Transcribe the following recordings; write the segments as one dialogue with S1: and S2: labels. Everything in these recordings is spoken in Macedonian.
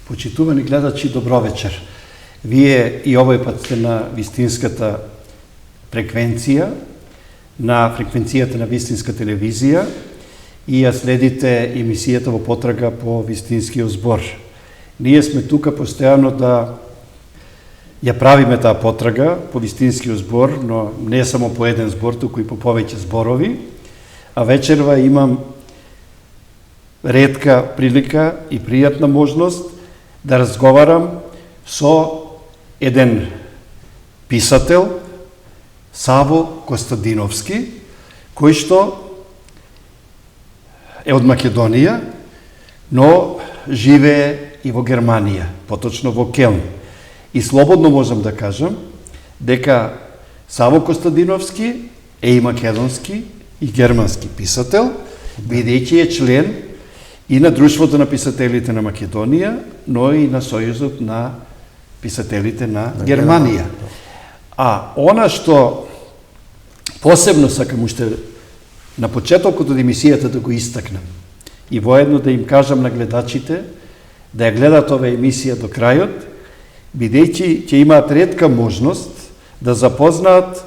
S1: Почитувани гледачи, добро вечер. Вие и овој пат сте на вистинската фреквенција, на фреквенцијата на вистинска телевизија и ја следите емисијата во потрага по вистинскиот збор. Ние сме тука постојано да ја правиме таа потрага по вистинскиот збор, но не само по еден збор, туку и по повеќе зборови, а вечерва имам ретка прилика и пријатна можност да разговарам со еден писател, Саво Костадиновски, кој што е од Македонија, но живее и во Германија, поточно во Келн. И слободно можам да кажам дека Саво Костадиновски е и македонски и германски писател, бидејќи е член и на Друштвото на писателите на Македонија, но и на Сојузот на писателите на Германија. А она што посебно сакам уште на почетокот од емисијата да го истакнам и воедно да им кажам на гледачите да ја гледат оваа емисија до крајот, бидејќи ќе имаат ретка можност да запознаат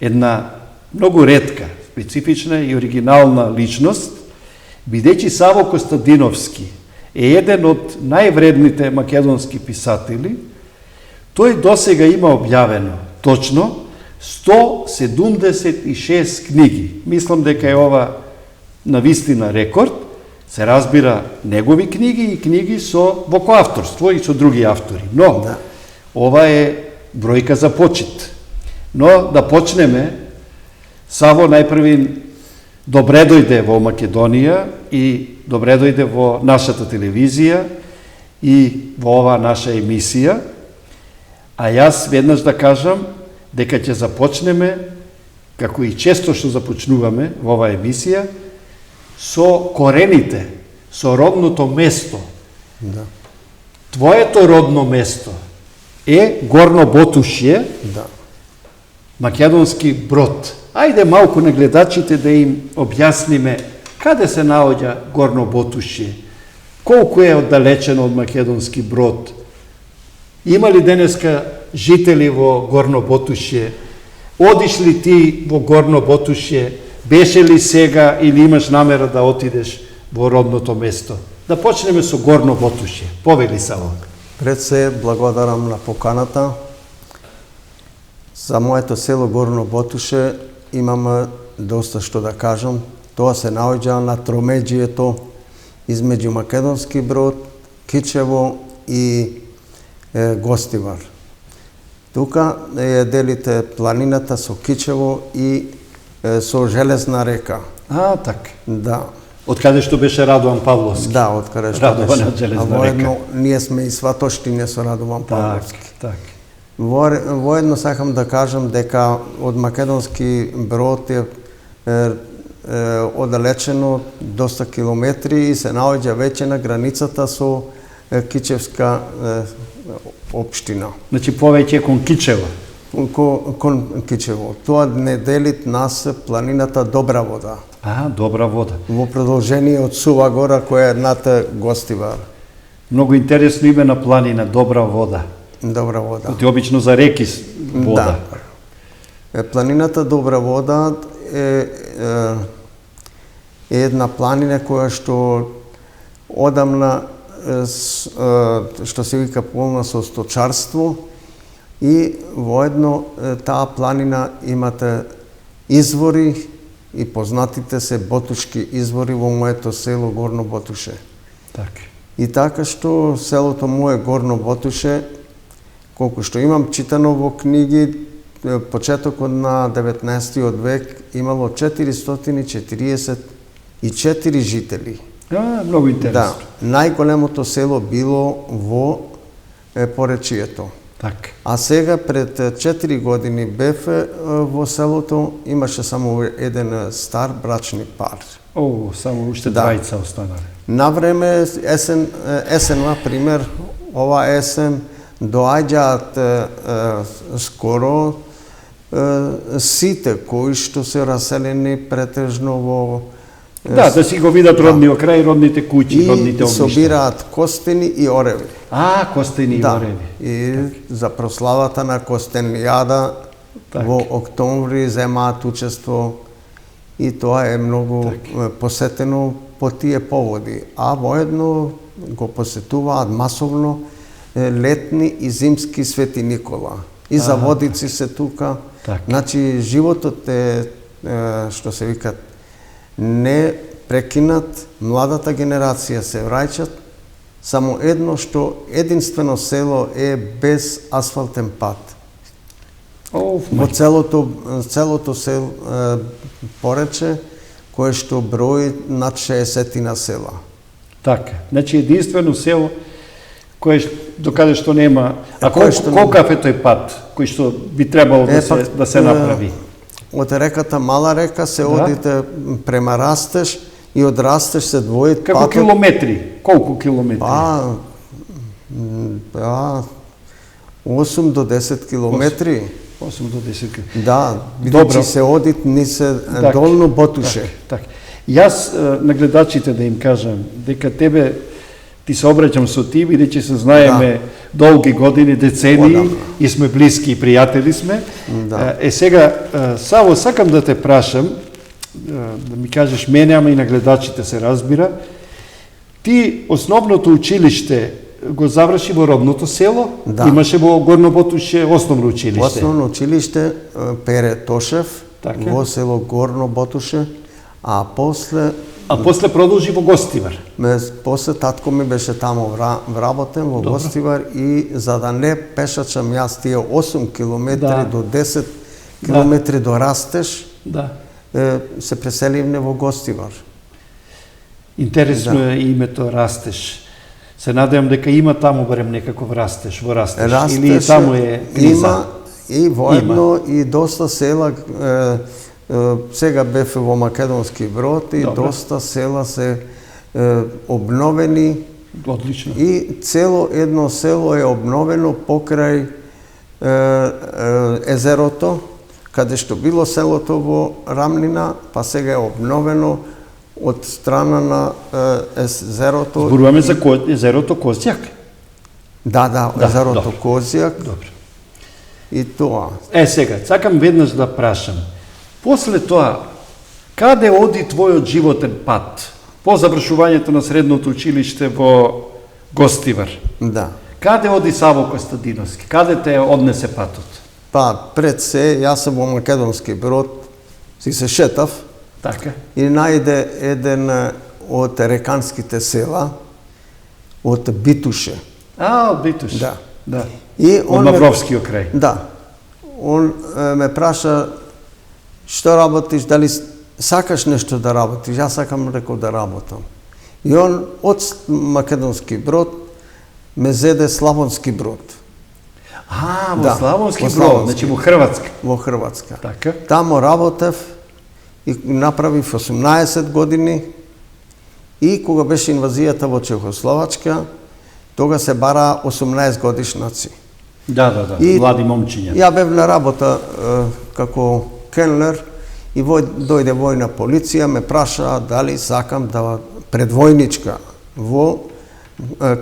S1: една многу ретка, специфична и оригинална личност, бидејќи Саво Костадиновски е еден од највредните македонски писатели. Тој досега има објавено точно 176 книги. Мислам дека е ова навистина рекорд. Се разбира негови книги и книги со во коавторство и со други автори. Но ова е бројка за почит. Но да почнеме. Саво, најпрви добре дојде во Македонија и добре дојде во нашата телевизија и во оваа наша емисија. А јас веднаш да кажам дека ќе започнеме, како и често што започнуваме во оваа емисија, со корените, со родното место.
S2: Да.
S1: Твоето родно место е Горно Ботушје, македонски Брод. Ајде малку на гледачите да им објасниме каде се наоѓа Горно Ботушје, колку е оддалечено од македонски Брод. Има ли денеска жители во Горно Ботушје? Одиш ли ти во Горно Ботушје? Беше ли сега или имаш намера да отидеш во родното место? Да почнеме со Горно Ботушје. Повели Саво.
S2: Пред се благодарам на поканата. За моето село Горно Ботуше имам доста што да кажам. Тоа се наоѓа на тромеѓието измеѓу Македонски Брод, Кичево и Гостивар. Тука ја делите планината со Кичево и со железна река.
S1: Так.
S2: Да.
S1: Од каде што беше Радован Павловски.
S2: Да, од каде што
S1: Радован од железна река.
S2: Ние сме и сватоштине со Радован Павловски.
S1: Так.
S2: Воедно сакам да кажам дека од Македонски Брод е оддалечено доста километри и се наоѓа веќе на границата со Кичевска општина.
S1: Значи повеќе кон Кичево.
S2: Кон Кичево. Тоа не делит нас планината Добра вода.
S1: Добра вода.
S2: Во продолжение од Сува гора која е над Гостивар.
S1: Многу интересно име на планина Добра вода.
S2: Добра вода.
S1: Ти обично за реки вода.
S2: Да. Планината Добра вода е една планина која што одамна што се вика полна со сточарство и воедно таа планина имате извори и познатите се ботушки извори во моето село Горно Ботуше.
S1: Така.
S2: И така што селото мое Горно Ботуше, колку што имам читано во книги, почетокот на 19 век имало 444 жители.
S1: Многу интересно.
S2: Да, најголемото село било во Поречието.
S1: Така.
S2: А сега пред 4 години бев во селото, имаше само еден стар брачни пар.
S1: Само уште двајца останале.
S2: На време есен на пример, ова есен доаѓаат скоро сите кои што се раселени претежно во
S1: Да си го видат родниот крај, родните куќи, родните
S2: и
S1: огништа.
S2: собираат костени и ореви.
S1: Костени и ореви.
S2: И за прославата на Костенијада во октомври земаат учество и тоа е многу посетено по тие поводи. А воедно го посетуваат масовно летни и зимски Свети Никола. И заводици се тука. Значи животот е, што се вика, не прекинат, младата генерација се враќат, само единствено село е без асфалтен пат. Во целото село Порече, кое што брои над 60 на села.
S1: Така, значи единствено село кое докаде што нема, колкав е тој пат кој што би требало да се направи?
S2: Од реката Мала река се одите према Растеж и од Растеж се двои патот.
S1: Како километри? Колку километри?
S2: 8 до 10 километри.
S1: 8 до 10 километри.
S2: Да, бидејќи се одит низ долно Ботуше.
S1: Така. Јас на гледачите да им кажам дека ти се обраќам со ти, бидејќи се знаеме долги години, децении и сме блиски и пријатели сме. Сега, Саво, сакам да те прашам, да ми кажеш мене, ама и на гледачите се разбира, ти основното училиште го заврши во родното село? Имаше во Горно Ботуше основно училиште?
S2: Основно училиште Пере Тошев во село Горно Ботуше, а после
S1: продолжи во Гостивар?
S2: После татко ми беше таму вработен во Гостивар и за да не пешачам јас тие 8 километри до 10 километри до Растеж, се преселивме во Гостивар.
S1: Интересно е името Растеж. Се надевам дека има таму барем некаков растеж во Растеж, или таму е криза?
S2: Има и воедно и доста села, сега бев во Македонски Брод и доста села се обновени.
S1: Одлично.
S2: И цело едно село е обновено покрај езерото, каде што било селото во рамнина, па сега е обновено од страна на езерото.
S1: Зборуваме за езерото Козјак?
S2: Да, езерото Козјак.
S1: Добро.
S2: И тоа.
S1: Сега, сакам веднаш да прашам. После тоа, каде оди твојот животен пат? По завршувањето на средното училиште во Гостивар.
S2: Да.
S1: Каде оди Саво Костадиновски? Каде те однесе патот?
S2: Пред се, јас сум во Македонски Брод, си се шетав.
S1: Така.
S2: И најде еден од реканските села, од Битуше.
S1: Од Битуше.
S2: Да. И
S1: од Мавровскиот крај.
S2: Да. Он ме праша што работиш, дали сакаш нешто да работиш? Јас сакам, рекол, да работам. И он од Македонски Брод ме зеде Славонски Брод.
S1: Во Славонски Брод, значи во Хрватска.
S2: Во Хрватска.
S1: Така.
S2: Тамо работев и направив 18 години и кога беше инвазијата во Чехословачка, тога се бара 18 годишнаци.
S1: Да, млади момчиња.
S2: Ја бев на работа како кенлер и дојде војна полиција, ме праша дали сакам да предвојничка во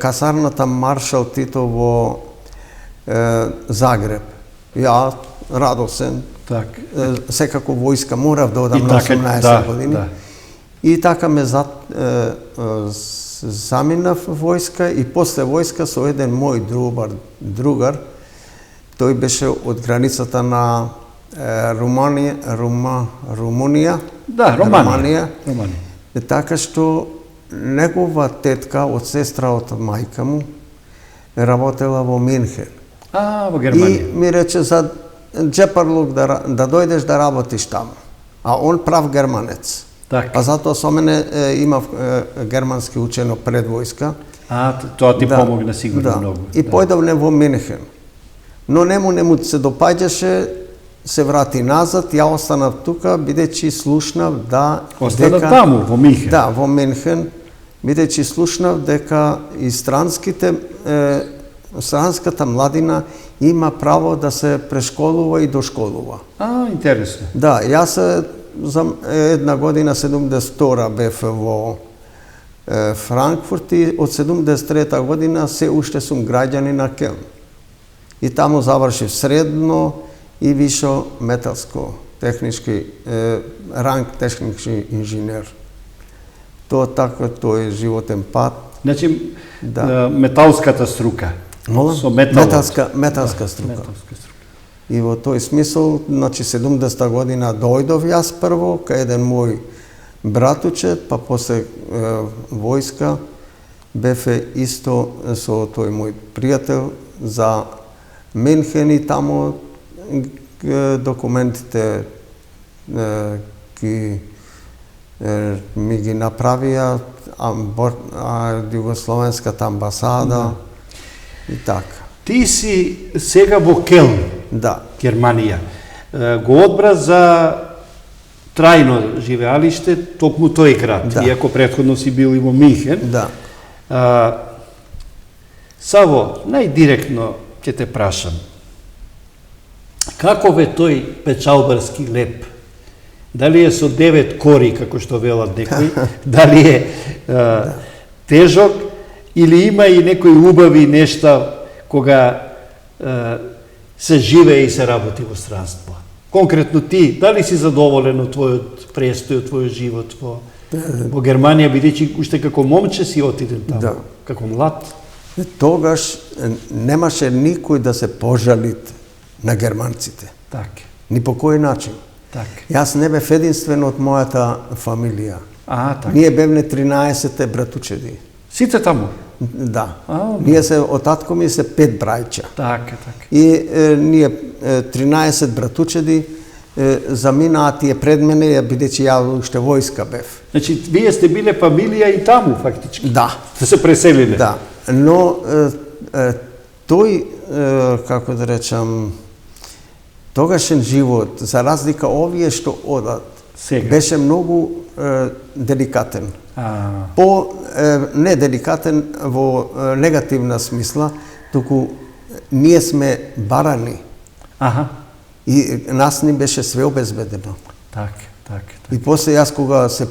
S2: касарната Маршал Тито во Загреб. Ја радосен. Секако војска морав да одам на 18 години. И така ме заминав војска и после војска со еден мој другар, тој беше од границата на Румунија.
S1: Да, Романија.
S2: Така што негова тетка од сестра од мајка му работела во Минхен.
S1: Во Германија.
S2: И ми рече за джепарлук да дојдеш да работиш таму. А он прав германец. А затоа со мене имав германски учено пред војска.
S1: Тоа ти помогна сигурно многу.
S2: И појдовне во Минхен. Но не му се допаѓаше, се врати назад, ја останав тука, бидејќи слушнав
S1: Останав таму, во Минхен?
S2: Да, во Минхен, бидејќи слушнав дека и странската младина има право да се прешколува и дошколува.
S1: Интересно.
S2: Да, јас за една година 72 бев во Франкфурт и од 73 година се уште сум граѓанин на Келн. И таму завршив средно и вишо металско технички ранг технички инженер. Тоа така, тој е животен пат.
S1: Значи,
S2: Да.
S1: металската струка. Со метал.
S2: Металска струка.
S1: Металска струка.
S2: И во тој смисол, значи 70 година дојдов јас прво, кај еден мој братуче, па после војска бефе исто со тој мој пријател за Менхен и таму документите ми ги направија Југословенската амбасада и така.
S1: Ти си сега во Келн,
S2: Да.
S1: Германија. Го одбра за трајно живеалиште токму тој град,
S2: Да.
S1: иако претходно си бил и во Минхен.
S2: Да.
S1: Саво, најдиректно ќе те прашам. Каков е тој печалбарски леп? Дали е со 9 кори, како што велат некои? Дали е тежок? Или има и некои убави нешта кога се живее и се работи во странство? Конкретно ти, дали си задоволен од твојот престој, од твојот живот во Германија, бидејќи уште како момче си отиден таму,
S2: Да.
S1: како млад?
S2: Тогаш немаше никој да се пожали на германците.
S1: Така,
S2: Ни по кој начин.
S1: така.
S2: Јас не бев единствен од мојата фамилија.
S1: Така.
S2: Ние бевме 13 братучеди.
S1: Сите таму?
S2: Да.
S1: А,
S2: Ние се, од татко ми се 5 брајча.
S1: Така, така.
S2: И ние 13 братучеди заминаа тие пред мене, бидејќи ја уште војска бев.
S1: Значи, вие сте биле фамилија и таму, фактички?
S2: Да.
S1: Да се преселиле?
S2: Да. Но тој, како да речам, тогашен живот, за разлика овие што одат,
S1: Сега.
S2: беше многу деликатен. Не деликатен во негативна смисла, туку ние сме барани
S1: Аха.
S2: и нас ни беше све обезбедено.
S1: Така, така.
S2: И после јас кога се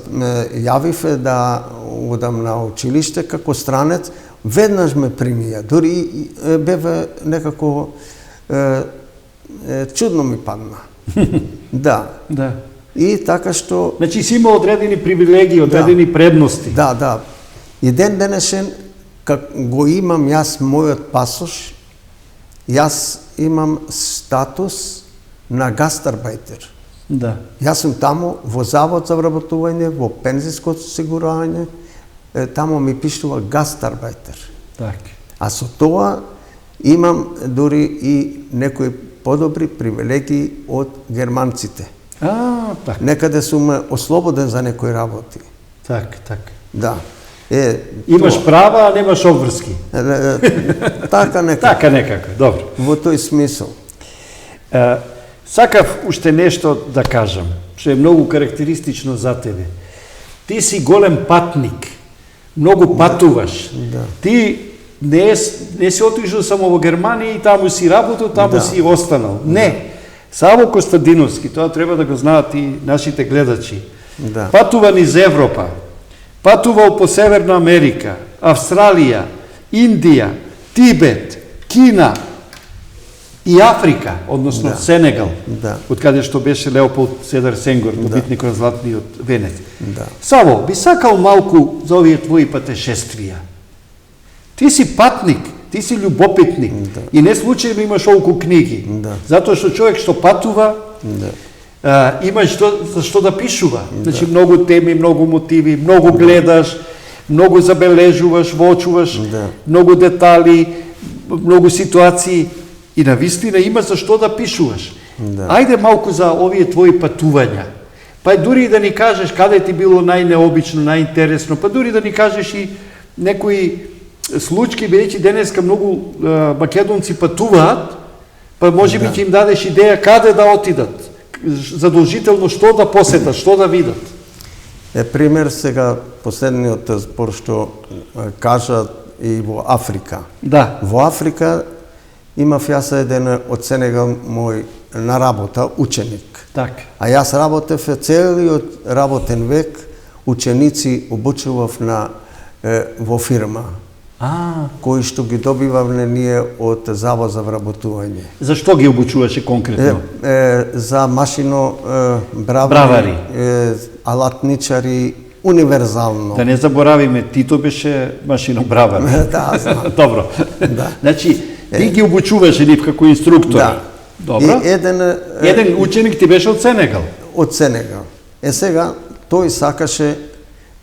S2: јавив да одам на училиште како странец, веднаш ме примија. Дури беве некако чудно ми падна. Да.
S1: Да.
S2: И така што...
S1: Значи си има одредени привилегии, одредени предности.
S2: Да, да. И ден денешен, как го имам јас мојот пасош, јас имам статус на гастарбајтер.
S1: Да.
S2: Јас сум таму во завод за вработување, во пензиско осигурање, таму ми пишува гастарбајтер.
S1: Така.
S2: А со тоа имам дури и некои подобри привилегии од германците.
S1: Така.
S2: Некаде сум ослободен за некои работи.
S1: Така, така.
S2: Да.
S1: Имаш
S2: тоа.
S1: права, а немаш обврски.
S2: Така некако.
S1: Така некако, добро.
S2: Во тој смисол.
S1: Сакав уште нешто да кажам, што е многу карактеристично за тебе. Ти си голем патник, многу патуваш.
S2: Да.
S1: Ти не си отишол само во Германија и таму си работил, таму си останал. Не. Саво Костадиновски, тоа треба да го знаат и нашите гледачи.
S2: Да.
S1: Патува низ Европа, патувал по Северна Америка, Австралија, Индија, Тибет, Кина и Африка, односно Сенегал, од каде што беше Леополд Седар Сенгор, добитник на златниот венец. Саво, би сакал малку за овие твои патешествија. Ти си патник, ти си љубопитник и не случајно имаш оволку книги. Затоа што човек што патува, има за што да пишува. Значи, многу теми, многу мотиви, многу гледаш, многу забележуваш, воочуваш, многу детали, многу ситуации и навистина има за што да пишуваш. Ајде малку за овие твои патувања. Па дури и да ни кажеш каде ти било најнеобично, најинтересно, па дури да ни кажеш и некои случаи, бидејќи денеска многу македонци патуваат, па може би ќе им дадеш идеја каде да отидат, задолжително што да посетат, што да видат.
S2: Пример сега последниот збор што кажа и во Африка.
S1: Да.
S2: Во Африка имав јас еден од Сенегал мој на работа, ученик.
S1: Така.
S2: А јас работев целиот работен век, ученици обучував во фирма, кои што ги добивавме ние од Завод за вработување.
S1: Зашто ги обучуваше конкретно?
S2: За машино
S1: Бравари.
S2: алатничари, универзално.
S1: Да не заборавиме, Тито беше машинобравар.
S2: Да, знам.
S1: Добро.
S2: Да.
S1: Значи, ти ги обучуваше нив како инструктор.
S2: Да.
S1: Добро.
S2: И
S1: еден ученик ти беше од Сенегал.
S2: Од Сенегал. Сега, тој сакаше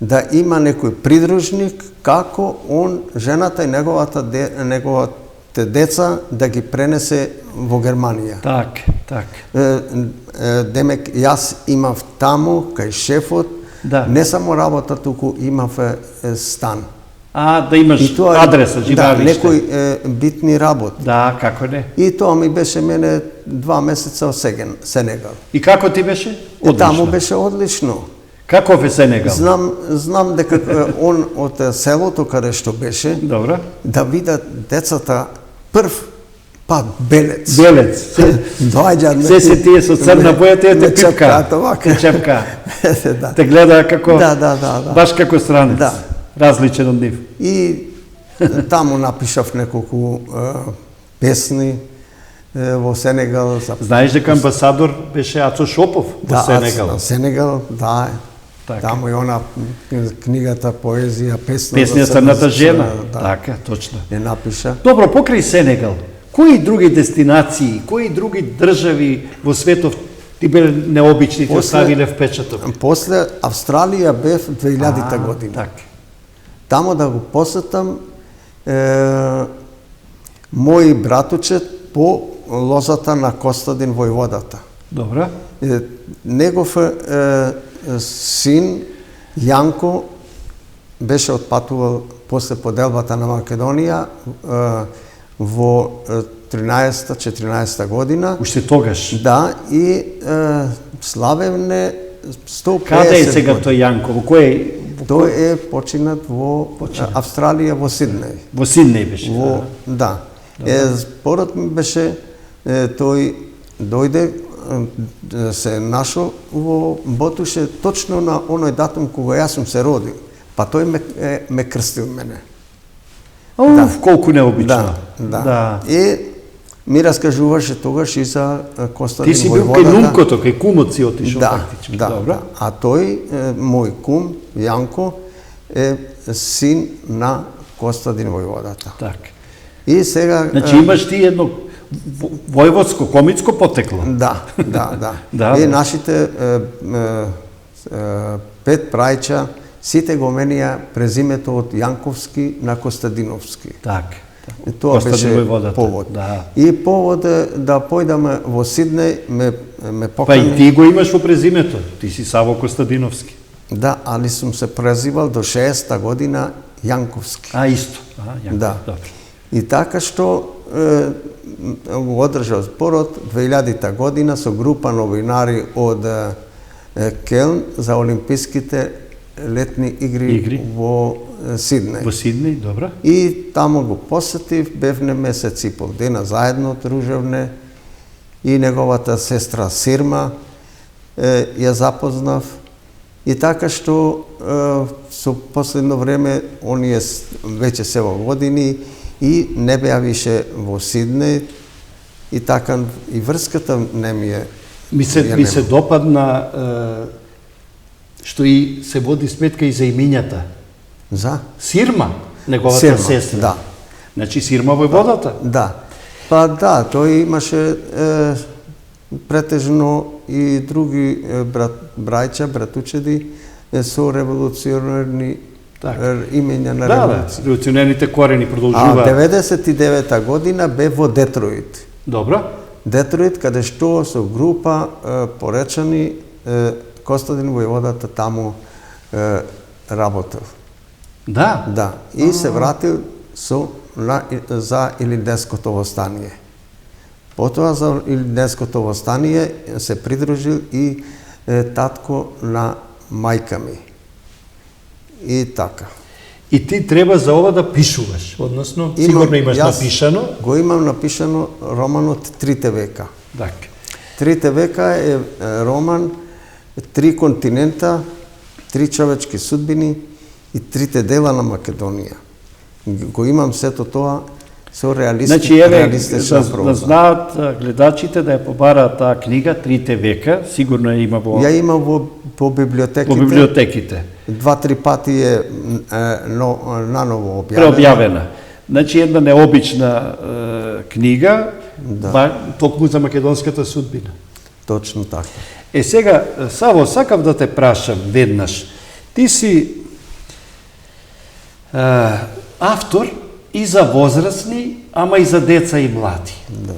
S2: да има некој придружник како он, жената и неговите деца да ги пренесе во Германија.
S1: Так.
S2: Демек, јас имав таму, кај шефот, не само работа, туку имав стан.
S1: Да имаш адреса, живеалиште.
S2: Да, некои битни работи.
S1: Да, како не.
S2: И тоа ми беше мене 2 месеца во Сенегал.
S1: И како ти беше? Одлично.
S2: Таму беше одлично.
S1: Каков е Сенегал?
S2: Знам дека он од селото каде што беше,
S1: Добро.
S2: да видат децата прв пат белец.
S1: Белец.
S2: Доаѓа
S1: се тие со црна боја, тие те пипка. Те чепка. Те гледа како баш како странец.
S2: Да.
S1: Различен од нив.
S2: И таму напишав неколку песни во Сенегал.
S1: Знаеш дека амбасадор беше Ацо Шопов во Сенегал?
S2: Да, Сенегал, да. Таму и она книгата, поезија, песна.
S1: Песня Црната жена. Така, точно.
S2: Не напиша.
S1: Добро, покрај Сенегал, кои други дестинации, кои други држави во светов ти биле необични, ти оставиле впечаток?
S2: После Австралија бев 2000-та година.
S1: Така.
S2: Тамо да го посетам мој братучет по лозата на Костадин војводата.
S1: Добро.
S2: Негов син Јанко беше отпатувал после поделбата на Македонија во 13-14 година.
S1: Уште тогаш?
S2: Да, и славевне 150
S1: Каде е сега тој Јанко? Во кој?
S2: Тој е починат во Австралија, во Сиднеј.
S1: Во Сиднеј беше?
S2: Да. Спорот ми беше, тој дојде, се нашол во Ботуше точно на оној датум кога јас сум се родил. Па тој ме крстил мене.
S1: Колку необично.
S2: Да. И ми раскажуваше тогаш и за Костадин војводата.
S1: Ти си бил кај нумкото, кај кумот си отишол фактички.
S2: Да. А тој, мој кум, Јанко, е син на Костадин војводата.
S1: Така.
S2: И сега...
S1: Значи имаш ти едно војводско, комитско потекло.
S2: Да. И нашите 5 прајча, сите го менија презимето од Јанковски на Костадиновски.
S1: Така.
S2: Тоа беше повод. И повод да појдаме во Сиднеј ме покани.
S1: Па и ти го имаш во презимето, ти си Саво Костадиновски.
S2: Да, али сум се презивал до 6-та година Јанковски.
S1: Исто.
S2: Да. И така што го одржав зборот 2000-та година со група новинари од Келн за Олимписките летни игри во Сиднеј.
S1: Во Сиднеј, добро.
S2: И таму го посетив, бевне месец и пол дена заедно дружевне и неговата сестра Сирма ја запознав. И така што со последно време оние веќе се во години и не беа више во Сиднеј и така и врската не ми е.
S1: Ми се допадна што и се води сметка и за имињата.
S2: За?
S1: Сирма, неговата сестра.
S2: Да.
S1: Значи Сирма војводата.
S2: Да. Па да, тој имаше претежно и други браќа, братучеди со револуционерни имења на револуција.
S1: Да, револуционерните корени продолжува.
S2: 99-та година бе во Детроит.
S1: Добро.
S2: Детроит, каде што со група поречани Костадин војводата таму работел.
S1: Да?
S2: Да. И се вратил за Илинденското востание. Потоа за Илинденското востание се придружил и татко на мајка ми. И така.
S1: И ти треба за ова да пишуваш, односно сигурно имаш напишано.
S2: Го имам напишано романот Трите века.
S1: Така.
S2: Трите века е роман, три континента, три човечки судбини и трите дела на Македонија. Го имам сето тоа со
S1: Значи, еве,
S2: реалистична
S1: да
S2: проза.
S1: знаат гледачите да ја побараат таа книга, Трите века, сигурно ја има во,
S2: Ја имам по библиотеките.
S1: во библиотеките.
S2: 2-3 пати е наново објавена.
S1: Преобјавена. Значи, една необична книга, токму за македонската судбина.
S2: Точно така.
S1: Сега, Саво, сакав да те прашам веднаш. Ти си автор и за возрастни, ама и за деца и млади.
S2: Да.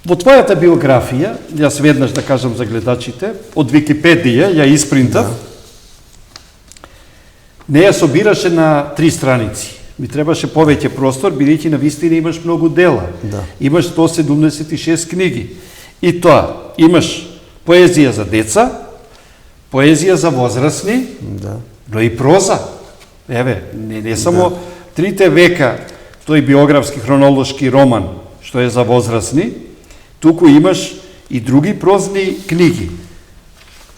S1: Во твојата биографија, јас веднаш да кажам за гледачите, од Википедија ја испринтав, не ја собираше на 3 страници. Ми требаше повеќе простор, бидејќи на вистина имаш многу дела.
S2: Да.
S1: Имаш 176 книги. И тоа, имаш поезија за деца, поезија за возрастни,
S2: Да.
S1: но и проза. Еве, не само Трите века, тој биографски хронолошки роман, што е за возрастни, туку имаш и други прозни книги.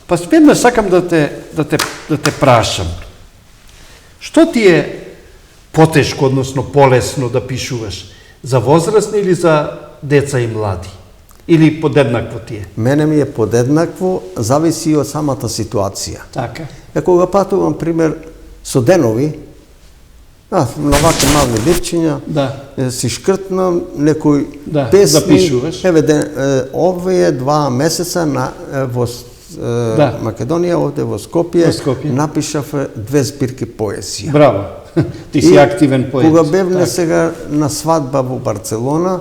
S1: Па веднаш сакам да те прашам. Што ти е потешко, односно полесно да пишуваш? За возрастни или за деца и млади? Или подеднакво ти е?
S2: Мене ми е подеднакво, зависи од самата ситуација.
S1: Така.
S2: Кога патувам, пример, со денови, на вака мални ливчиња,
S1: Да.
S2: си шкртнам некој
S1: Да,
S2: песни.
S1: запишуваш.
S2: Еве, овие 2 месеца во
S1: Да.
S2: Македонија, овде во Скопје,
S1: Во Скопје.
S2: напишав 2 збирки поезија.
S1: Браво. Ти си активен поет.
S2: Кога бевме
S1: Така.
S2: сега на свадба во Барцелона,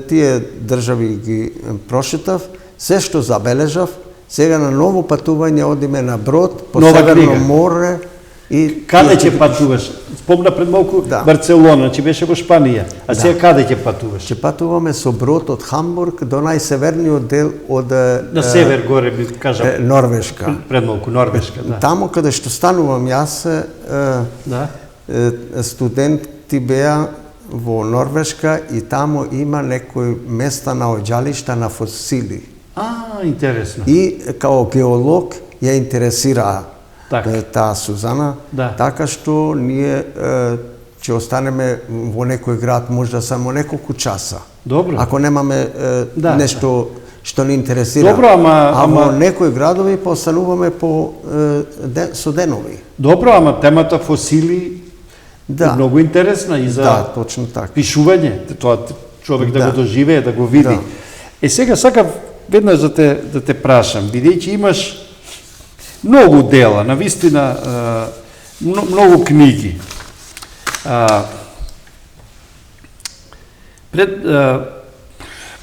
S2: тие држави ги прошетав, се што забележав, сега на ново патување одиме на брод по
S1: Нова
S2: Северно
S1: книга.
S2: море и
S1: Каде ќе патуваш? Спомна пред малку
S2: Да.
S1: Барцелона, значи беше во Шпанија. А сега каде ќе патуваш?
S2: Ќе патуваме со брод од Хамбург до најсеверниот дел од
S1: На север горе би кажам.
S2: Норвешка.
S1: Пред малку Норвешка, да.
S2: Таму каде што станувам јас,
S1: Да.
S2: студенти беа во Норвешка и таму има некои места на оѓалишта на фосили.
S1: Интересно.
S2: И као геолог ја интересира
S1: Така.
S2: таа Сузана,
S1: Да.
S2: така што ние ќе останеме во некој град можда само неколку часа.
S1: Добро.
S2: Ако немаме
S1: Да,
S2: нешто што ни интересира.
S1: Добро, ама-
S2: во некои градови постануваме со денови.
S1: Добро, ама темата фосили
S2: Да.
S1: е многу интересна и за
S2: Да, точно така.
S1: пишување, тоа човек да
S2: Да.
S1: го доживее, да го види.
S2: Да.
S1: Сега сакав веднаш да те прашам, бидејќи имаш многу дела, навистина многу книги.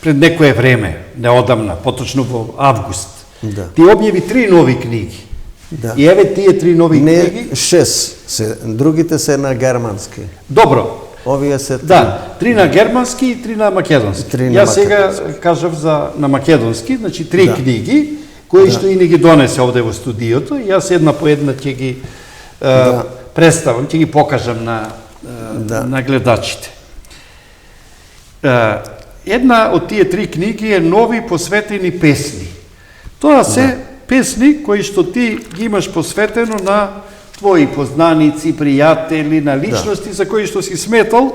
S1: Пред некое време, неодамна, поточно во август,
S2: Да.
S1: ти објави 3 нови книги.
S2: Да.
S1: И еве тие 3 нови
S2: Не
S1: книги.
S2: 6 се, другите се на германски.
S1: Добро,
S2: Овие се
S1: да, 3 на германски и 3 на македонски.
S2: Три на
S1: Јас сега
S2: македонски.
S1: кажав на македонски, значи 3
S2: Да.
S1: книги, кои што и не ги донесе овде во студиото, и јас една по една ќе ги представам, ќе ги покажам на гледачите. Една од тие 3 книги е Нови посветени песни. Тоа се песни кои што ти ги имаш посветено на твои познаници, пријатели, на личности за кои што си сметал,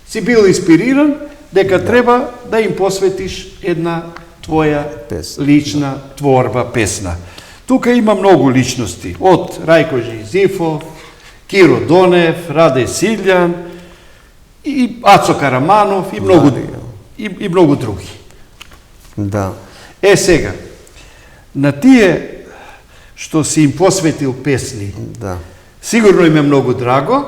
S1: си бил инспириран дека треба да им посветиш една твоја
S2: Песна,
S1: лична творба, песна. Тука има многу личности, од Рајко Жизифов, Киро Донев, Раде Силјан, и Ацо Караманов, и многу, и многу други.
S2: Да.
S1: Сега, на тие што си им посветил песни,
S2: Да.
S1: сигурно им е многу драго,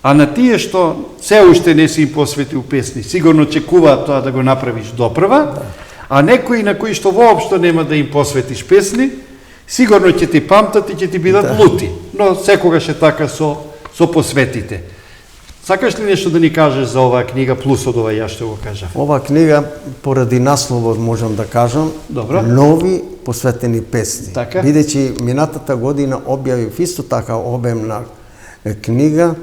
S1: а на тие што се уште не си им посветил песни, сигурно чекуваат тоа да го направиш допрва, а некои на кои што воопшто нема да им посветиш песни, сигурно ќе ти памтат и ќе ти бидат лути, но секогаш е така со посветите. Сакаш ли нешто да ни кажеш за оваа книга, плюс од ова ја што го кажав?
S2: Ова книга, поради насловот можам да кажам,
S1: Добро.
S2: Нови посветени песни.
S1: Така.
S2: Бидејќи минатата година објавив исто така обемна книга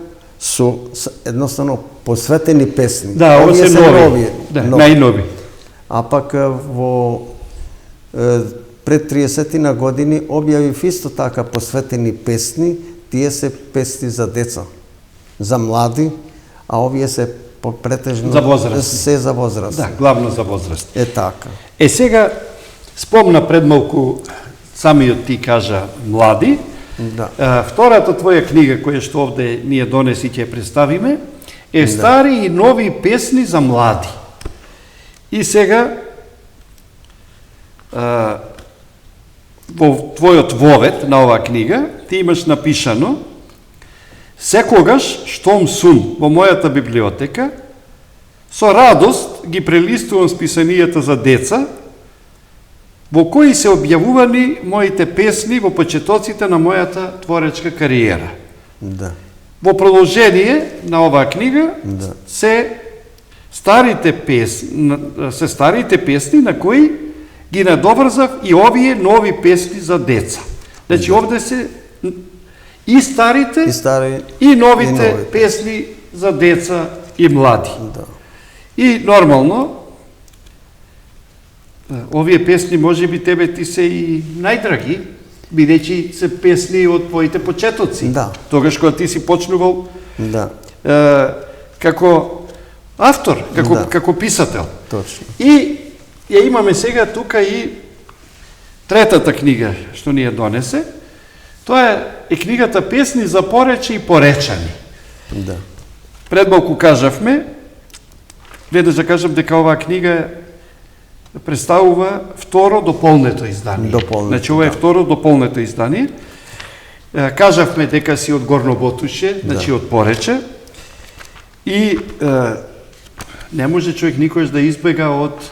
S2: едноставно посветени песни.
S1: Да, ово се нови. Да, најнови.
S2: А пак пред 30 на години објавив исто така посветени песни, тие се песни за деца, за млади, а овие се претежно
S1: за возрастни.
S2: Се за возрастни.
S1: Да, главно за возрастни.
S2: Така.
S1: Сега спомна пред малку, самиот ти кажа млади.
S2: Да.
S1: Втората твоја книга која што овде ние донеси ќе представиме е Стари и нови песни за млади. И сега во твојот вовет на оваа книга ти имаш напишано: секогаш штом сум во мојата библиотека, со радост ги прелистувам списанијата за деца, во кои се објавувани моите песни во почетоците на мојата творечка кариера.
S2: Да.
S1: Во продолжение на оваа книга се старите песни на кои ги надоврзав и овие нови песни за деца. Значи овде се и старите и новите песни за деца и млади.
S2: Да.
S1: И нормално овие песни можеби тебе ти се и најдраги, бидејќи се песни од твоите почетоци.
S2: Да.
S1: Тогаш кога ти си почнувал како автор, како писател.
S2: Точно.
S1: И ја имаме сега тука и третата книга што ни ја донесе. Тоа е книгата Песни за порече и поречани.
S2: Да.
S1: Пред малку кажавме, веднаш да кажам дека оваа книга представува второ дополнето издание. Значи ова е второ дополнето издание. Кажавме дека си од Горно Ботуше, значи од Порече. И не може човек никош да избега од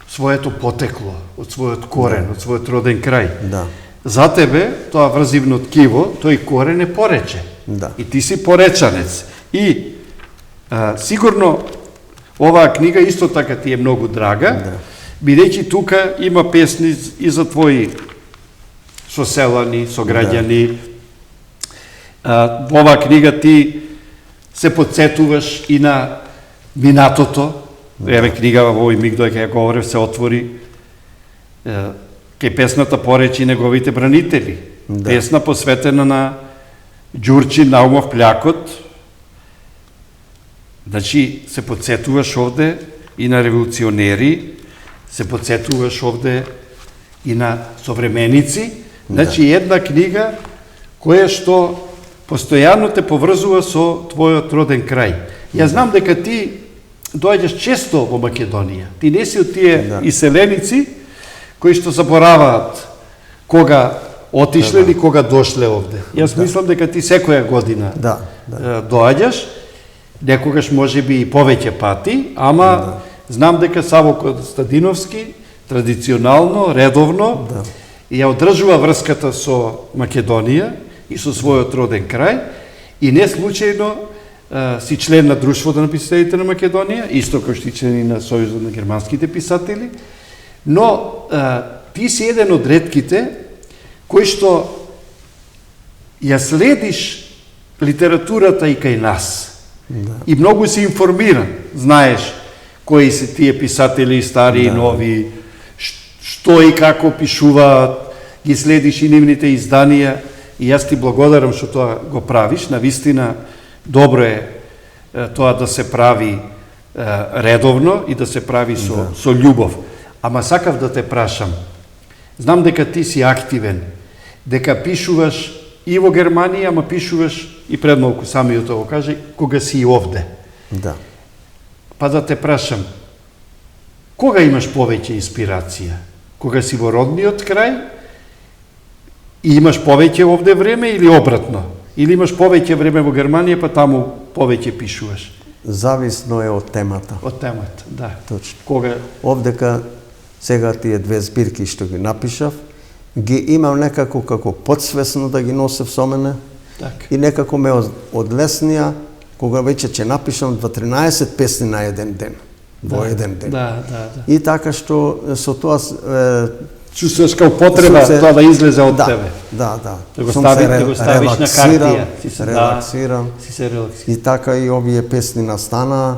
S1: своето потекло, од својот корен, од својот роден крај.
S2: Да.
S1: За тебе, тоа врзивно ткиво, тој корен е Порече.
S2: Да.
S1: И ти си поречанец. И сигурно оваа книга исто така ти е многу драга, бидејќи тука има песни и за твои соселани, сограѓани. Во оваа книга ти се подсетуваш и на минатото. Еве книга во овој миг додека ја говорев се отвори кај песната Порече и неговите бранители. Песна посветена на Ѓурчи Наумов Плякот. Значи се подсетуваш овде и на револуционери, се подсетуваш овде и на современици. Значи една книга која што постојано те поврзува со твојот роден крај. Ја знам дека ти доаѓаш често во Македонија. Ти не си од тие иселеници кои што забораваат кога отишле или кога дошле овде. Јас мислам дека ти секоја година доаѓаш, некогаш можеби и повеќе пати, ама знам дека Саво Костадиновски традиционално, редовно ја одржува врската со Македонија и со својот роден крај и не случајно си член на Друштвото на писателите на Македонија, исто како што член на Сојузот на германските писатели, но ти си еден од ретките кој што ја следиш литературата и кај нас. И многу си информиран, знаеш кои се тие писатели, стари и нови, што и како пишуваат, ги следиш и нивните изданија, и јас ти благодарам што тоа го правиш. Навистина добро е тоа да се прави редовно и да се прави со љубов. Ама сакав да те прашам, знам дека ти си активен, дека пишуваш и во Германија, ама пишуваш и пред малку самиот го каже, кога си и овде.
S2: Да.
S1: Па да те прашам, кога имаш повеќе инспирација? Кога си во родниот крај и имаш повеќе овде време или обратно? Или имаш повеќе време во Германија, па таму повеќе пишуваш?
S2: Зависно е од темата.
S1: Од темата, да.
S2: Точно.
S1: Кога...
S2: Овдека сега тие две збирки што ги напишав, ги имам некако како подсвесно да ги носев со мене.
S1: Так.
S2: И некако ме одлеснија кога веќе ќе напишам 13 песни на еден ден. Во еден ден.
S1: Да.
S2: И така што со тоа
S1: чувствуваш као потреба тоа да излезе од тебе.
S2: Да.
S1: Да го ставиш на картија.
S2: Релаксирам.
S1: Си се релаксирам.
S2: И така и овие песни настана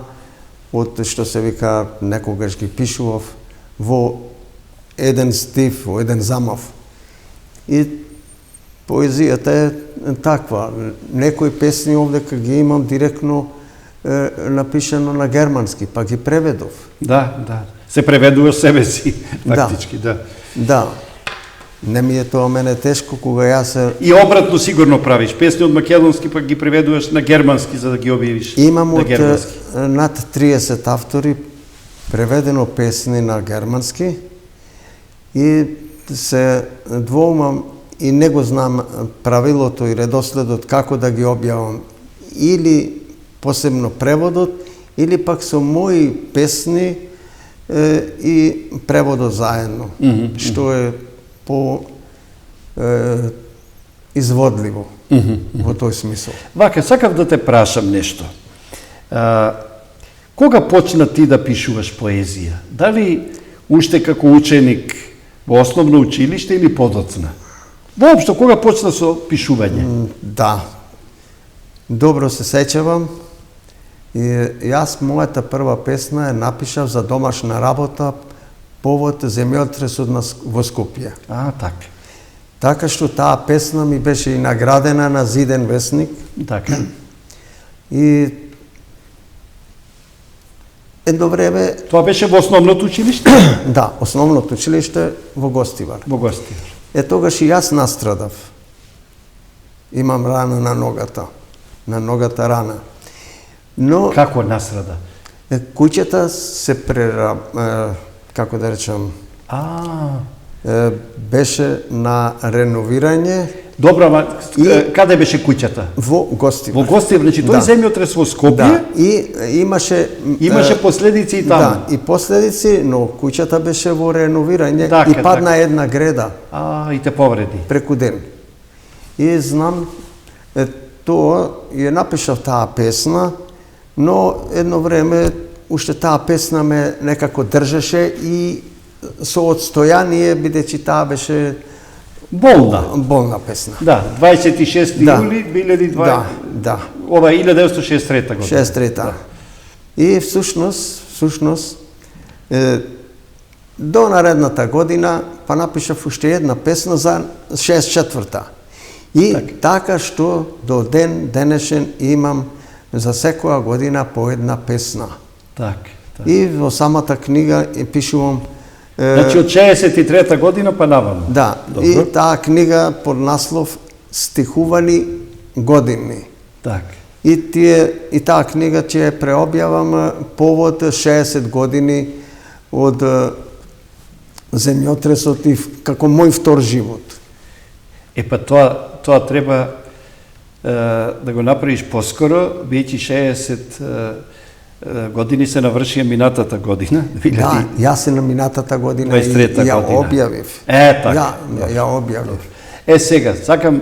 S2: од што се вика некогаш ги пишував во еден стив, во еден замав. И поезијата е таква. Некои песни овдека ги имам директно напишано на германски, па ги преведов.
S1: Да. Се преведуваш себе си, фактички, да.
S2: Да. Не ми е тоа мене тешко кога јас се...
S1: И обратно сигурно правиш. Песни од македонски пак ги преведуваш на германски за да ги објавиш.
S2: Имам
S1: на
S2: од
S1: германски.
S2: над 30 автори преведено песни на германски и се двоумам и не го знам правилото и редоследот како да ги објавам. Или посебно преводот, или пак со мои песни и преводот заедно, што е по изводливо во тој смисол.
S1: Вака, сакав да те прашам нешто. Кога почна ти да пишуваш поезија? Дали уште како ученик во основно училиште или подоцна? Воопшто, кога почна со пишување?
S2: Да. Добро се сеќавам. И јас мојата прва песна е напишав за домашна работа повод земјотресот во Скопје.
S1: Така.
S2: Така што таа песна ми беше и наградена на Зиден весник.
S1: Така.
S2: И едно време...
S1: Тоа беше во основното училиште?
S2: Да, основното училиште во Гостивар.
S1: Во Гостивар.
S2: Тогаш и јас настрадав. Имам рана на ногата рана. Но
S1: Како насрада?
S2: куќата се како да речам, беше на реновирање.
S1: Добро, ама каде беше куќата?
S2: Во Гостивар.
S1: Во Гостивар, значи тој земјотрес во Скопје.
S2: Да, и имаше
S1: последици и таму.
S2: Да, и последици, но куќата беше во реновирање и падна една греда.
S1: И те повреди.
S2: Преку ден. И знам, тоа ја напишав таа песна, но едно време уште таа песна ме некако држеше и со отстојание, бидејќи таа беше болна песна.
S1: Да, 26 јули 2020.
S2: Да.
S1: Ова е 1963 година.
S2: 63-та. И всушност до наредната година па напишав уште една песна за 64-та. И така што до ден денешен имам за секоја година по една песна.
S1: Така.
S2: И во самата книга пишувам...
S1: Значи од 63-та година па наваму.
S2: Да, и таа книга под наслов Стихувани години.
S1: Така.
S2: И таа книга ќе ја преобјавам повод 60 години од земјотресот и како мој втор живот.
S1: Па тоа треба да го направиш поскоро, бидејќи 60 години се навршија минатата година.
S2: Да, јас се на минатата година и ја објавив.
S1: Така.
S2: Ја објавив.
S1: Сега, сакам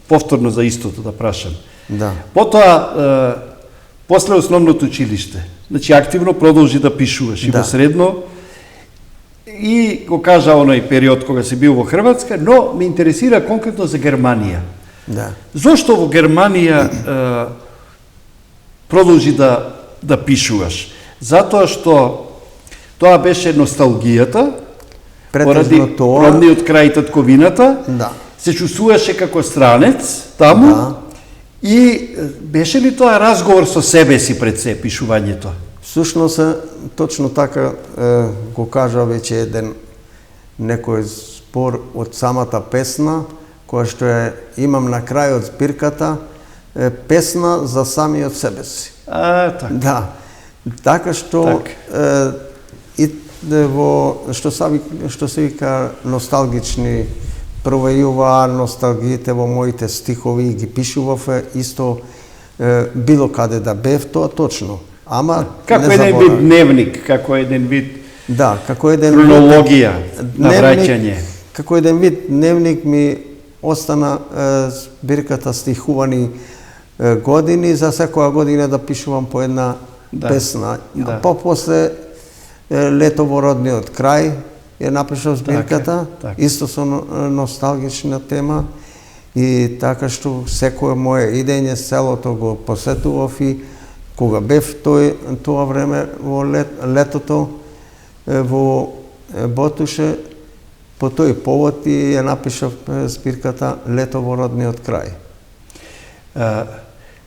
S1: повторно за истото да прашам.
S2: Да.
S1: Потоа, после основното училиште, значи активно продолжи да пишуваш и во средно, и го кажа оној период кога си бил во Хрватска, но ме интересира конкретно за Германија.
S2: Да.
S1: Зошто во Германија продолжи да пишуваш? Затоа што тоа беше носталгијата, поради родниот крај татковината, се чувствуваше како странец таму, и беше ли тоа разговор со себе си пред се пишувањето?
S2: Всушност, точно така го кажа веќе еден некој спор од самата песна, која што имам на крајот збирката, песна за самиот себе си.
S1: Така.
S2: Да. Така што и во што се вика носталгични провејува носталгиите во моите стихови и ги пишував исто било каде да бев, тоа точно. Ама
S1: како еден вид дневник, како еден вид хронологија на враќање.
S2: Како еден вид дневник ми остана збирката Стихувани години, за секоја година да пишувам по една песна. А после лето во родниот крај, ја напишав збирката,
S1: така.
S2: исто со носталгична тема, и така што секое моје идење селото го посетував, и кога бев тоа време во летото во Ботуше, по тој повод и ја напишав збирката Лето во родниот крај.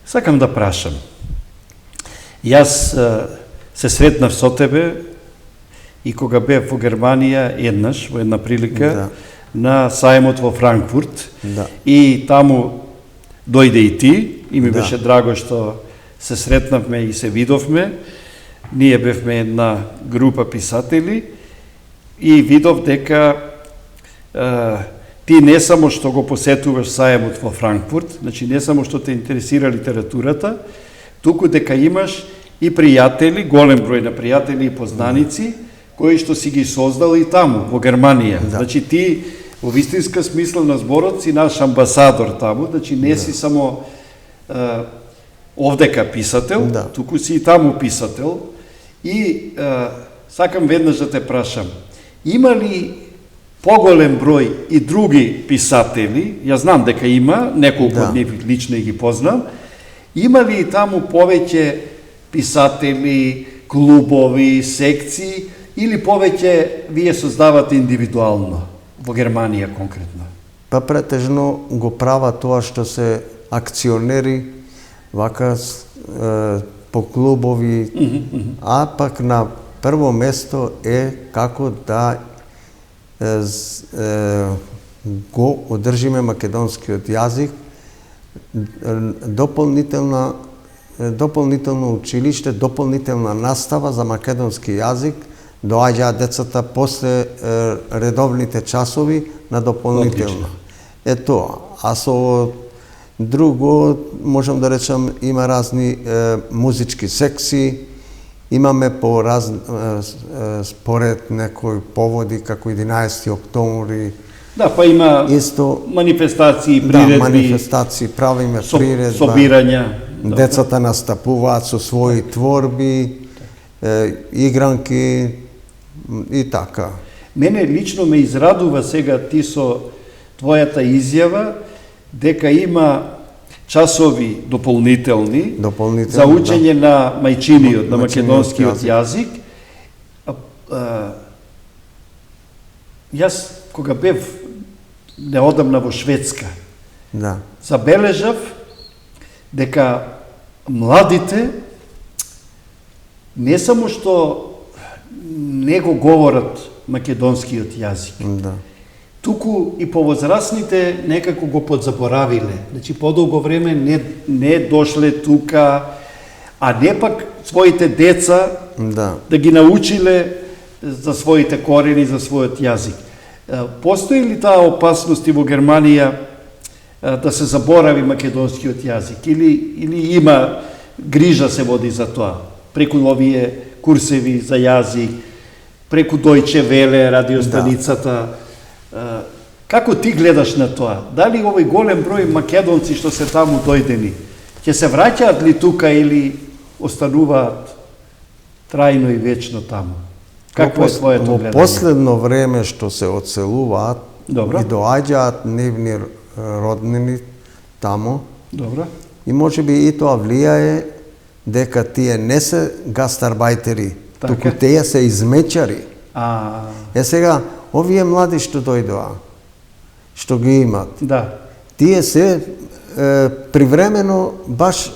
S1: Сакам да прашам. Јас се сретнав со тебе и кога бев во Германија еднаш, во една прилика, на сајмот во Франкфурт, и таму дојде и ти, и ми беше драго што се сретнавме и се видовме. Ние бевме една група писатели и видов дека ти не само што го посетуваш сајмот во Франкфурт, значи не само што те интересира литературата, туку дека имаш и пријатели, голем број на пријатели и познаници, кои што си ги создал и таму, во Германија. Значи ти, во вистинска смисла на зборот, си наш амбасадор таму, значи не си само овдека писател, туку си и таму писател. И сакам веднаш да те прашам, има ли поголем број и други писатели, ја знам дека има, неколку од нив лично ги познам, има ли и таму повеќе писатели, клубови, секции, или повеќе вие создавате индивидуално, во Германија конкретно?
S2: Па претежно го прават тоа што се акционери, вака по клубови, а пак на прво место е како да го одржиме македонскиот јазик, дополнително училиште, дополнителна настава за македонски јазик, доаѓаат децата после редовните часови на дополнително. Е тоа. А со друго, можам да речам, има разни музички секции, имаме по според некои поводи, како 11 октомври.
S1: Да, па има
S2: исто
S1: манифестации, приредби.
S2: Да, манифестации, правиме приредба.
S1: Собирања.
S2: Децата настапуваат со своји творби, игранки и така.
S1: Мене лично ме израдува сега ти со твојата изјава дека има часови дополнителни за учење на мајчиниот, на македонскиот јазик. Јас кога бев неодамна во Шведска, забележав дека младите не само што не го говорат македонскиот јазик, туку и повозрасните некако го подзаборавиле. Значи, подолго време не дошле тука, а не пак своите деца да ги научиле за своите корени, за својот јазик. Постои ли таа опасност и во Германија да се заборави македонскиот јазик? Или има грижа се води за тоа? Преку овие курсеви за јазик, преку Дојче Веле, радиостаницата. Како ти гледаш на тоа? Дали овој голем број македонци што се таму дојдени, ќе се враќаат ли тука или остануваат трајно и вечно таму? Какво е твоето гледање?
S2: Во последно време што се одселуваат и доаѓаат нивни роднини таму, и можеби и тоа влијае дека тие не се гастарбајтери, туку тие се измечари. Е сега, овие млади што дојдоа, што ги имат, тие се привремено, баш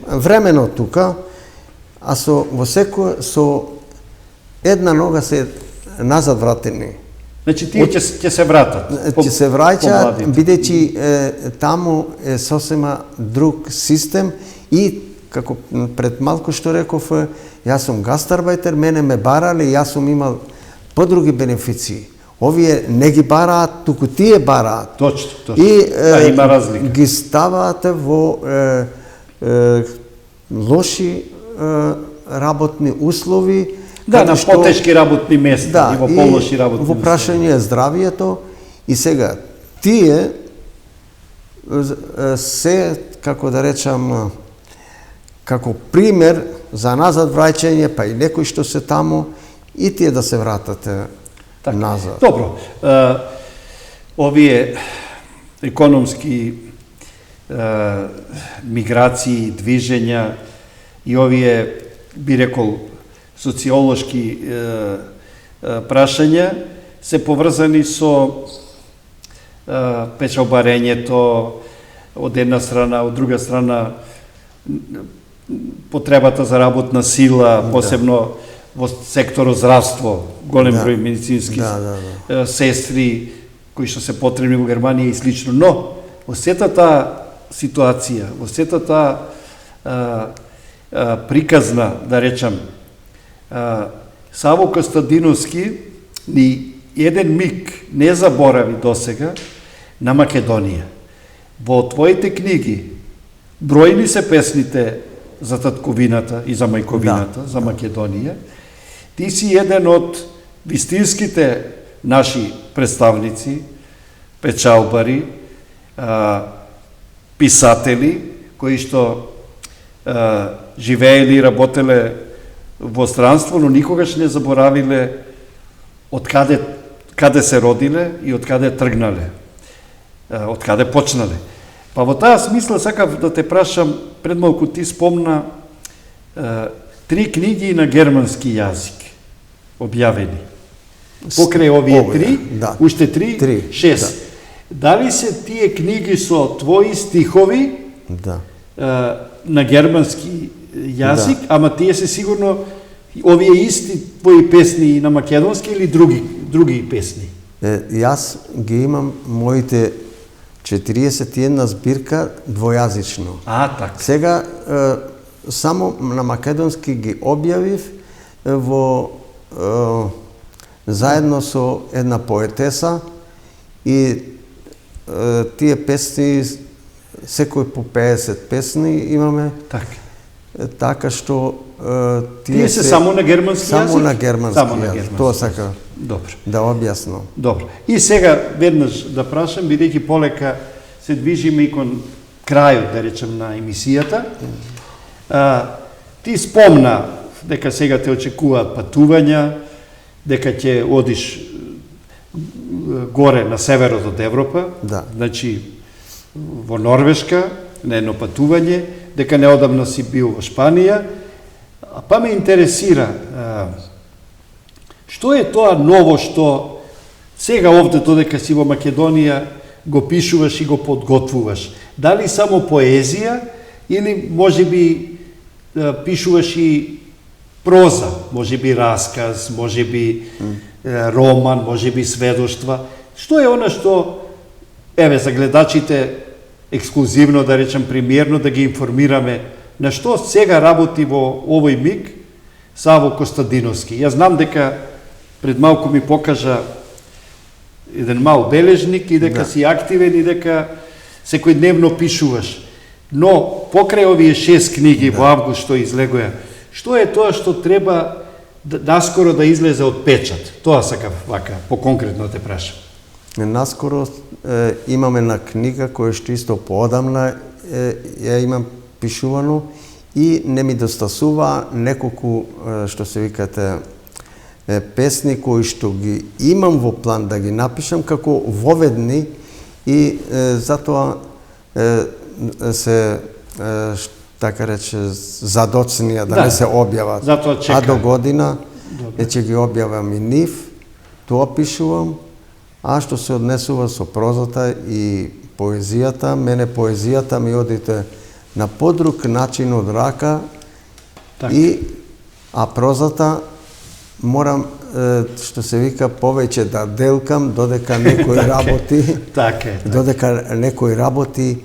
S2: времено тука, а со една нога се назад вратени.
S1: Значи тие ќе се вратат?
S2: Ќе се враќаат, бидејќи таму е сосема друг систем и, како пред малку што реков, јас сум гастарбајтер, мене ме барали, јас сум имал подруги бенефиции. Овие не ги бараат, туку тие бараат.
S1: Точно.
S2: И
S1: има разлика.
S2: Ги ставаат во лоши работни услови.
S1: Да, на потешки работни места и во полоши работни места.
S2: Во прашање е здравието. И сега, тие се, како да речам, како пример за назад враќање, па и некои што се таму, и тие да се вратат назад.
S1: Добро. Овие економски миграции, движења и овие, би рекол, социолошки прашања се поврзани со печалбарењето од една страна, од друга страна потребата за работна сила, посебно во секторот здравство, голем број медицински сестри кои што се потребни во Германија и слично. Но во сета таа ситуација, во сета таа приказна, да речам, Саво Костадиновски ни еден миг не заборави досега на Македонија. Во твоите книги бројни се песните за татковината и за мајковината, за Македонија. Ти си еден од вистинските наши представници, печалбари, писатели, кои што живеели и работеле во странство, но никогаш не заборавиле од каде се родиле и од каде тргнале, од каде почнале. Па во таа смисла сакав да те прашам, пред малку ти спомна 3 книги на германски јазик објавени. Покрај овие 3, уште 3, 6. Дали се тие книги со твои стихови на германски јазик, ама тие се сигурно овие исти твои песни и на македонски или други песни?
S2: Јас ги имам моите 41 збирка двојазично.
S1: Така.
S2: Сега само на македонски ги објавив во заедно со една поетеса и тие песни секој по 50 песни имаме. Така што
S1: тие се само на германски јазик?
S2: Само на германски јазик. Тоа сака да објаснам.
S1: Добро. И сега веднаш да прашам, бидејќи полека се движиме и кон крајот, да речем, на емисијата. Ти спомна дека сега те очекуваат патувања, дека ќе одиш горе на северот од Европа, значи во Норвешка, на едно патување, дека неодамна си бил во Шпанија, па ме интересира, што е тоа ново што сега овде додека си во Македонија го пишуваш и го подготвуваш? Дали само поезија или можеби пишуваш и проза, можеби расказ, можеби роман, можеби сведоштва? Што е она што, еве, за гледачите ексклузивно, да речем, премиерно, да ги информираме на што сега работи во овој миг Саво Костадиновски? Јас знам дека пред малку ми покажа еден мал бележник и дека си активен и дека секојдневно пишуваш. Но покрај овие 6 книги во август што излегоја, што е тоа што треба наскоро да излезе од печат? Тоа сакав вака, поконкретно те прашам.
S2: Наскоро имаме една книга која што исто поодамна ја имам пишувано и не ми достасува неколку, што се викате, песни кои што ги имам во план да ги напишам како воведни и затоа се, така рече, задоцнија да не се објават. А до година ќе ги објавам и нив, тоа пишувам. А што се однесува со прозата и поезијата, мене поезијата ми одите на подруг начин од рака, а прозата морам, што се вика, повеќе да делкам, додека некој работи, додека некој работи,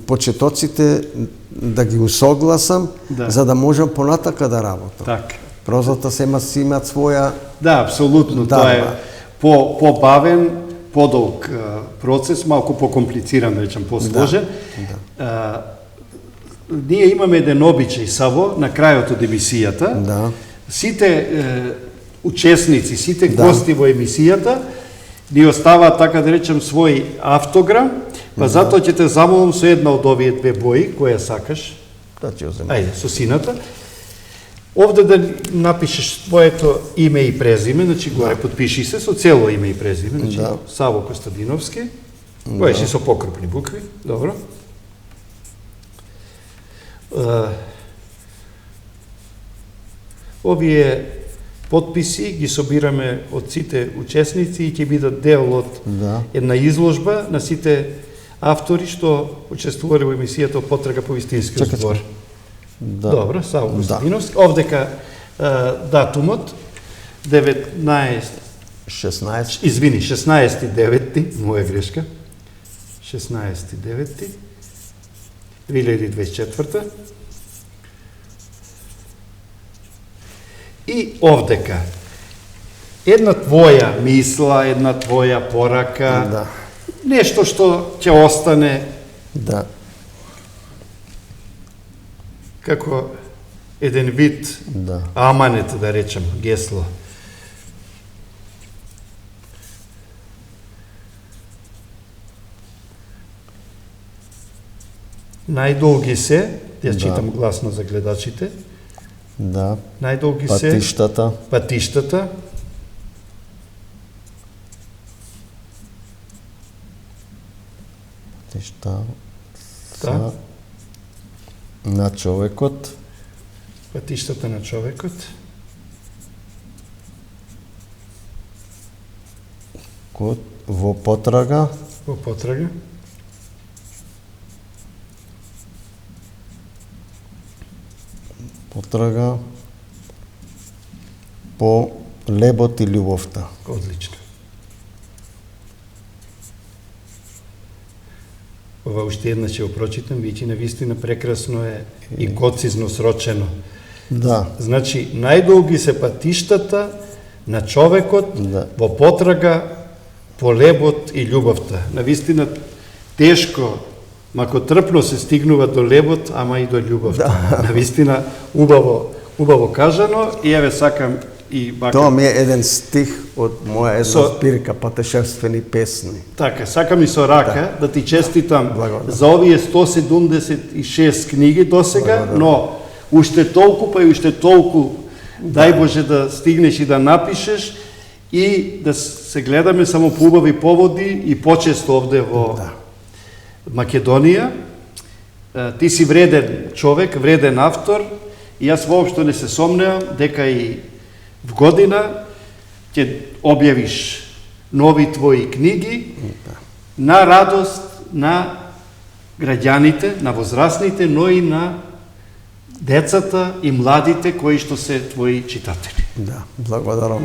S2: почетоците да ги усогласам, за да можам понатака да работам. Прозата си имат своја...
S1: Да, апсолутно, тоа е по-бавен, подолг процес, малку по-комплициран, речем, посложен. Ние имаме еден обичај, Саво, на крајот од емисијата. Сите учесници, сите гости во емисијата ни оставаат, така да речем, свој автограм, па затоа ќе те замолам со една од овие две бои, која сакаш.
S2: Да, ќе ја земам.
S1: Ајде, со сината. Овде да напишеш твоето име и презиме, значи горе подпиши се со цело име и презиме, значи
S2: Да.
S1: Саво Костадиновски. Кој си со покрупни букви, добро. Овие подписи ги собираме од сите учесници и ќе бидат дел од
S2: Да.
S1: една изложба на сите автори што учествувале во емисијата Потрага по вистинскиот
S2: Чекай,
S1: збор.
S2: Да.
S1: Добро, Саво
S2: Да.
S1: Костадиновски. Овдека датумот 19,
S2: 16.
S1: извини, 16.9, моја грешка. 16.9 2024. И овдека една твоја мисла, една твоја порака,
S2: Да.
S1: нешто што ќе остане
S2: Да.
S1: како еден вид
S2: Да.
S1: аманет, да речем, гесло. Најдолги се, ја
S2: Да.
S1: читам гласно за гледачите,
S2: Да.
S1: најдолги се
S2: Патиштата.
S1: патиштата,
S2: Патишта
S1: Да.
S2: на човекот
S1: патиштата на човекот,
S2: во потрага
S1: во потрага,
S2: потрага по лебот и љубовта.
S1: одлично. Ова уште една ќе го прочитам, веќе навистина прекрасно е и коцизно срочено.
S2: Да.
S1: Значи, најдолги се патиштата на човекот
S2: Да.
S1: во потрага по лебот и љубовта. Навистина тешко, мако трпно се стигнува до лебот, ама и до љубовта. Навистина убаво кажано и еве сакам и
S2: Тоа
S1: бака.
S2: ми е еден стих од моја една
S1: Со-
S2: збирка патешествени песни.
S1: Така, сакам и со рака да ти честитам
S2: Благодарам.
S1: за овие 176 книги досега,
S2: Благодарам.
S1: но уште толку, па и уште толку, дај Боже да стигнеш и да напишеш и да се гледаме само по убави поводи и почесто овде во
S2: Да.
S1: Македонија. Ти си вреден човек, вреден автор и јас воопшто не се сомневам дека и в година ќе објавиш нови твои книги на радост на граѓаните, на возрастните, но и на децата и младите кои што се твои читатели.
S2: Да, благодарам.